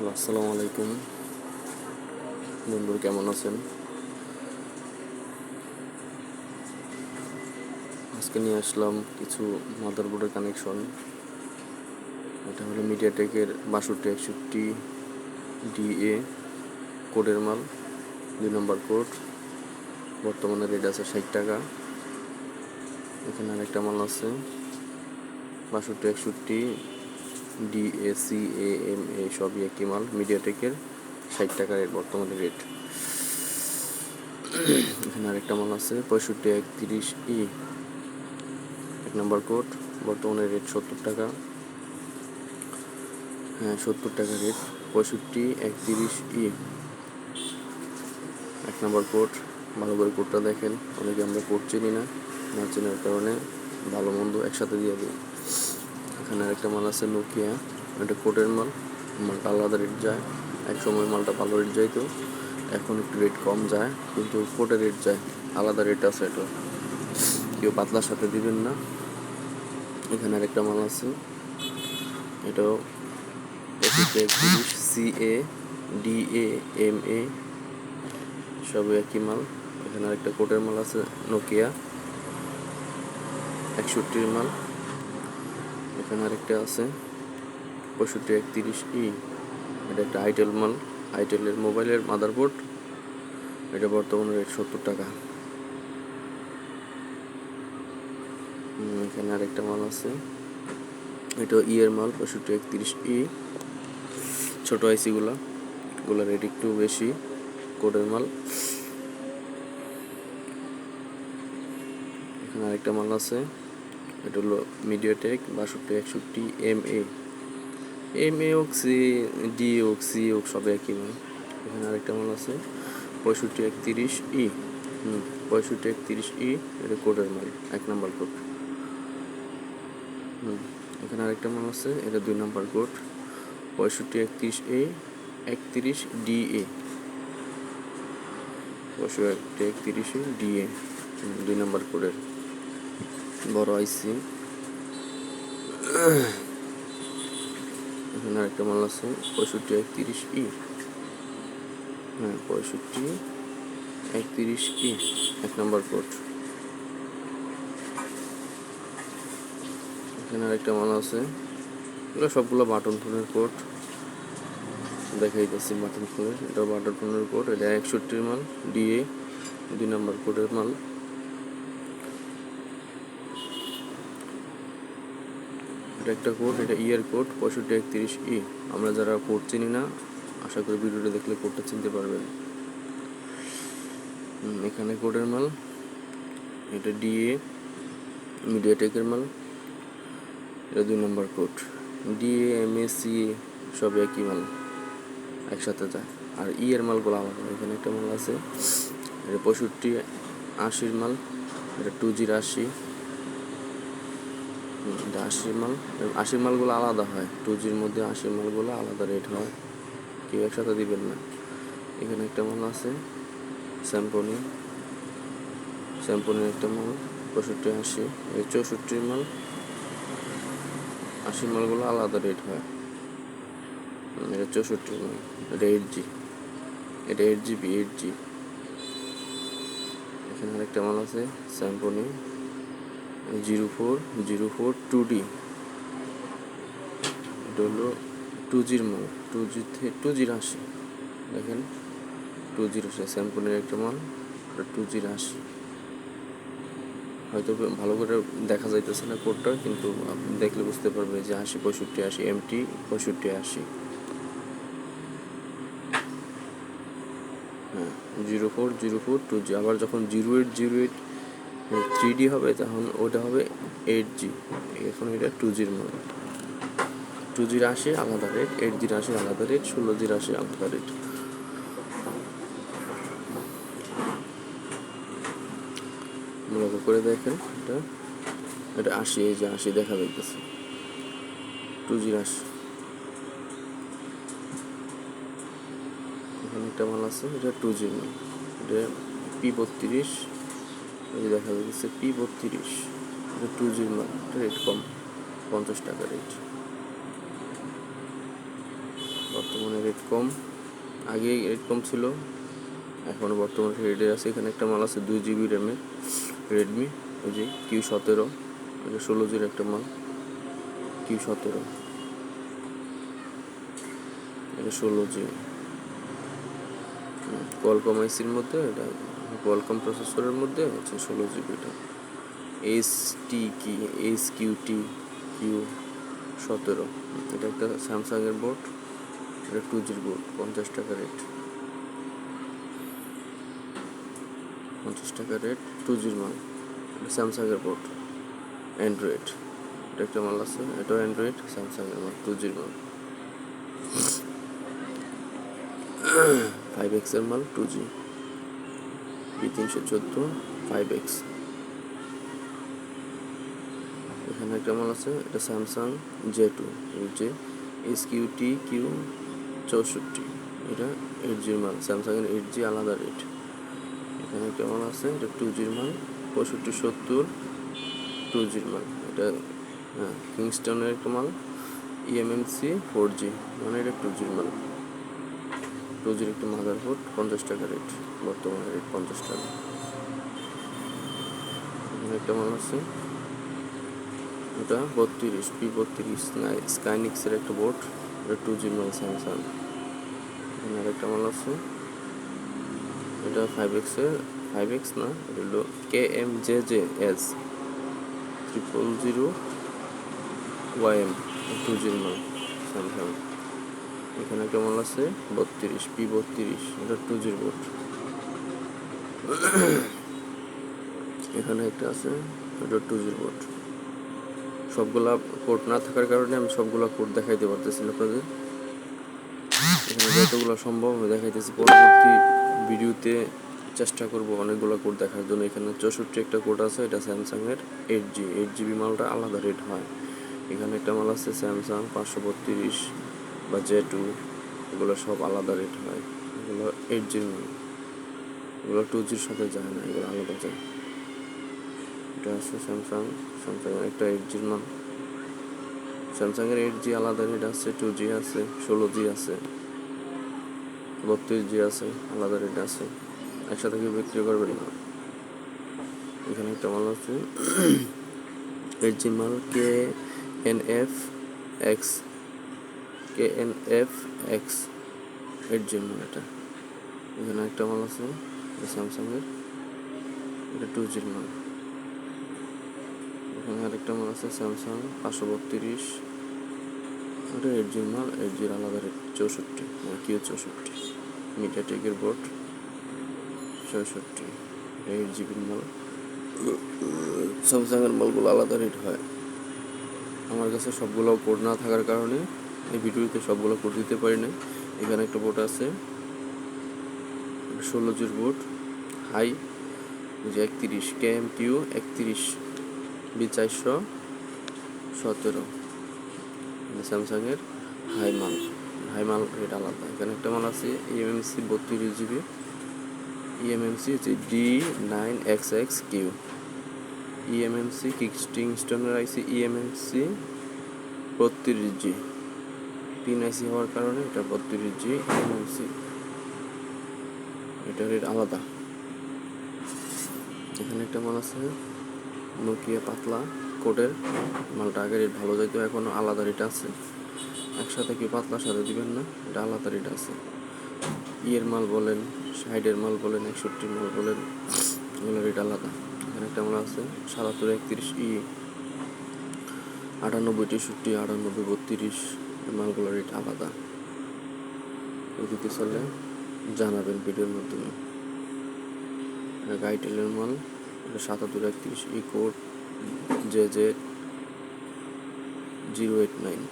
Hello, আসসালামু আলাইকুম বন্ধু, কেমন আছেন? আজকে নিয়ে আসলাম কিছু মাদারবোর্ডের কানেকশন। এটা হলো মিডিয়াটেকের 6261DA কোডের মাল, 2 নম্বর কোড। বর্তমানে রেট আছে 60 টাকা। এখানে আরেকটা মাল আছে 6261DACAMA, সবই একই মাল, মিডিয়াটেকের, 60 টাকা রেট বর্তমানে রেট। এখানে আরেকটা মাল আছে 653130E, 1 নম্বর কোড, বর্তমানে রেট 70 টাকা। হ্যাঁ, 70 টাকা রেট। 653130E, 1 নম্বর কোড। ভালো করে কোডটা দেখেন, অনেকে আমরা কোড চিনি না, না চেনার কারণে ভালো মন্দ একসাথে দিয়ে দিই। এখানে আরেকটা মাল আছে নোকিয়া, এটা কোডের মাল, মালটা আলাদা রেট যায়। এক সময় মালটা ভালো রেট যাইতো, এখন একটু রেট কম যায়, কিন্তু কোডের রেট যায়, আলাদা রেট আছে। এটা কেউ পাতলার সাথে দিবেন না। এখানে আরেকটা মাল আছে, এটাও 6531CADAMA, সবই একই মাল। এখানে আরেকটা কোডের মাল আছে নোকিয়া 61 মাল। এখানে আরেকটা আছে 653130E, এটা একটা আইটেল মাল, আইটেলের মোবাইলের মাদারবোর্ড। এটা বর্তমানে রেট 70 টাকা। এখানে আরেকটা মাল আছে, এটা ইয়ের মাল 653130E, ছোট আইসিগুলা রেট একটু বেশি, কোডের মাল। এখানে আরেকটা মাল আছে, এটা হলো মিডিয়াটেক 6261MA হোক, ডি হোক, সি হোক, সব একই মাল। এখানে আরেকটা মাল আছে 653130E, 653130E, এটা কোডের মাল, 1 নম্বর কোড। এখানে আরেকটা মাল আছে, এটা 2 নম্বর কোড 653130DA, 653130DA, 2 নম্বর কোডের বড় আইসি। এখানে আরেকটা মাল আছে 653130E, 653130E, 1 নম্বর কোড। এখানে আরেকটা মাল আছে, এগুলো সবগুলো বাটন ফোনের কোড দেখাইতেছি। বাটন ফোনের, এটা বাটন ফোনের কোড, এটা 61 মাল, ডিএ, 2 নম্বর কোডের মাল। এটা একটা কোড, এটা ইয়ের কোড 653130E। আমরা যারা কোড চিনি না, আশা করি ভিডিওটা দেখলে কোডটা চিনতে পারবেন। এখানে কোডের মাল, এটা ডিএ, মিডিয়াটেকের মাল, এটা 2 নম্বর কোড। ডিএ, এমএসি সব একই মাল, একসাথে যায়। আর ইয়ের মালগুলো আলাদা। এখানে একটা মাল আছে, এটা 6580 মাল, এটা 2G80, এটা 80 মাল। 80 মালগুলো আলাদা হয়, 2Gর মধ্যে 80 মালগুলো আলাদা রেট হয়, কেউ একসাথে দিবেন না। এখানে একটা মাল আছে স্যাম্পনির একটা মাল 6580, এই 64 মাল। 80 মালগুলো আলাদা রেট হয়, এটা 64 মাল, এটা 8G, এটা 8GB 8G। এখানে আরেকটা মাল আছে স্যাম্পনি 0404 2D, এটা হলো 2Gর মাল, 2G80, দেখেন 2G80 স্যাম্পনির একটা মাল, এটা 2G80। হয়তো ভালো করে দেখা যাইতেছে না কোডটা, কিন্তু আপনি দেখলে বুঝতে পারবেন যে 80 6580 MT 6580। হ্যাঁ, 0404 2G। আবার যখন 0808 3D হবে, তখন ওটা হবে 8G। এখন এটা 2Gর মাল, 2G80 আলাদা রেট, 8G80 আলাদা রেট, 16G80 আলাদা রেট। লক্ষ্য করে দেখেন, এটা 80, এই যে 80 দেখা যাইতেছে, 2G80। এখানে একটা মাল আছে, এটা 2Gর মাল, এটা P32, এই দেখা যাচ্ছে P32, এটা 2Gর মাল, এটা রেট কম, 50 টাকা রেট। বর্তমানে রেট কম, আগে রেট কম ছিল, এখনও বর্তমানে রেটে আছে। এখানে একটা মাল আছে 2 GB র্যামের রেডমি, ওই যে Q17, এটা 16G একটা মাল, Q17, এটা 16G কোয়ালকম আইসির মধ্যে, এটা কোয়ালকম প্রসেসরের মধ্যে হচ্ছে 16GB। এটা HQT Q17, এটা একটা স্যামসাংয়ের বোর্ড, এটা 2G বোর্ড, 50 টাকা রেট, 50 টাকা রেট, 2G মাল, স্যামসাংয়ের বোর্ড, অ্যান্ড্রয়েড। এটা একটা মাল আছে, এটাও অ্যান্ড্রয়েড, স্যামসাংয়ের মাল, 2G মাল, 5X এর মাল, 2G, B314 5X। এখানে একটা মাল আছে, এটা স্যামসাং J2, যে HQT Q64, এটা 8G মাল, স্যামসাংয়ের 8G আলাদা রেট। এখানে একটা মাল আছে, এটা 2G মাল, 6570 2G মাল, এটা কিংস্টনের একটা মাল, eMMC 4G, মানে এটা 2G মাল, 2G একটা মাদারবোর্ড, 50 টাকা রেট, বর্তমানে রেট 50 টাকা। এখানে একটা মাল আছে, এটা 32 P32 স্কাইনিক্সের একটা বোর্ড, এটা 2G মাল, স্যামসাং। এখানে আরেকটা মাল আছে, এটা 5X না, এটা হলো KMJJS 000YM, 2G মাল, স্যামসাং। এখানে একটা মাল আছে 32 P32, এটা 2G বোর্ড। এখানে একটা আছে, এটা 2G বোর্ড। সবগুলা কোড না থাকার কারণে আমি সবগুলা কোড দেখাইতে পারতেছি না আপনাদের। এখানে যতগুলো সম্ভব আমি দেখাইতেছি, পরবর্তী ভিডিওতে চেষ্টা করব অনেকগুলো কোড দেখার জন্য। এখানে 64 একটা কোড আছে, এটা স্যামসাংয়ের 8GB মালটা আলাদা রেট হয়। এখানে একটা মাল আছে স্যামসাং 532 বা J2, এগুলো সব আলাদা রেট হয়, এগুলো 8G মাল, এগুলো 2Gর সাথে যায় না, এগুলো আলাদা যায়। এটা আছে স্যামসাংয়ের একটা 8G মাল, স্যামসাংয়ের 8G আলাদা রেট আছে, 2G আছে, 16G আছে, 32G আছে, আলাদা রেট আছে, একসাথে কেউ বিক্রি করবেন না। এখানে একটা মাল আছে 8G মাল, KNFX 8G মাল, এটা। এখানে একটা মাল আছে স্যামসাংয়ের, এটা 2G মাল। এখানে আরেকটা মাল আছে স্যামসাং 532, এটা 8G মাল, 8Gর আলাদা রেট 64, Q64, মিডিয়াটেকের বোর্ড, 64, 8GB মাল। স্যামসাংয়ের মালগুলো আলাদা রেট হয়। আমার কাছে সবগুলো কোড না থাকার কারণে এই ভিডিওতে সবগুলো কোড দিতে পারি না। এখানে একটা বোর্ড আছে 16Gর বোর্ড, হাই, যে 31 KMQ 31 B417, স্যামসাংয়ের হাই মাল রেট আলাদা। এখানে একটা মাল আছে eMMC 32GB, eMMC হচ্ছে D9XXQ, eMMC কিংস্টনের আইসি eMMC 32G, 3 আইসি হওয়ার কারণে এটা 32G eMMC, এটা রেট আলাদা। এখানে একটা মাল আছে নোকিয়া পাতলা কোডের মালটা, আগে রেট ভালো যাইতো, এখনও আলাদা রেট আছে, একসাথে কি পাতলার সাথে দিবেন না, এটা আলাদা রেট আছে। ইয়ের মাল বলেন, 60-এর মাল বলেন, 61-এর মাল বলেন, এগুলো রেট আলাদা। এখানে একটা মাল আছে 7731E 9863 9832, মালগুলো রেট আলাদা। যদি চলে জানাবেন ভিডিওর মাধ্যমে। এটা গাইটেলের মাল, এটা 7731E কোড JZ 089।